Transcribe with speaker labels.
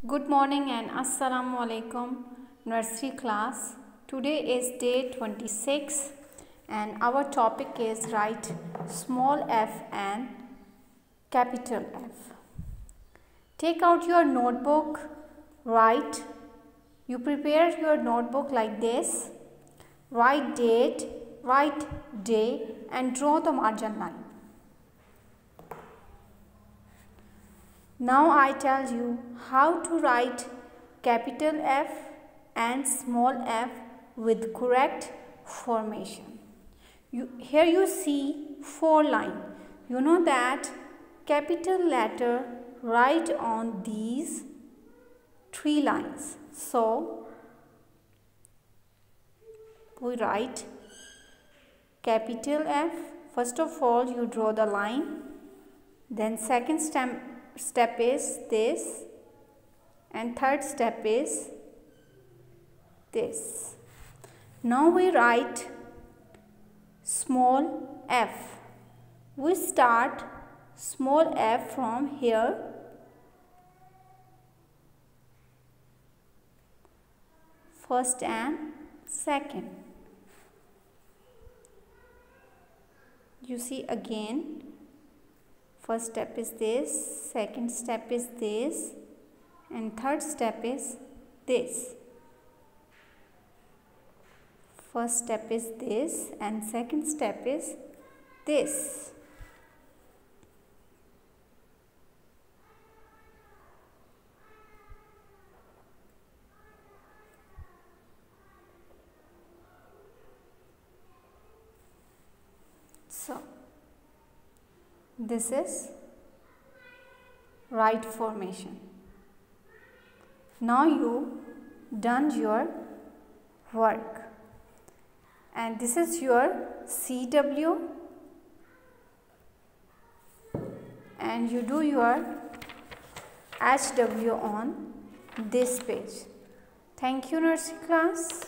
Speaker 1: Good morning and Assalamu alaikum nursery class. Today is day 26 and our topic is write small f and capital F. Take out your notebook, write. You prepare your notebook like this. Write date, write day and draw the margin line. Now I tell you how to write capital F and small f with correct formation. Here you see 4 lines. You know that capital letter write on these 3 lines. So we write capital F. First of all you draw the line. Then second step is this and third step is this. Now we write small f. We start small f from here. First and second. You see again. First step is this, second step is this, and third step is this. First step is this, and second step is this. So this is right formation. Now you done your work and this is your CW and you do your HW on this page. Thank you nursery class.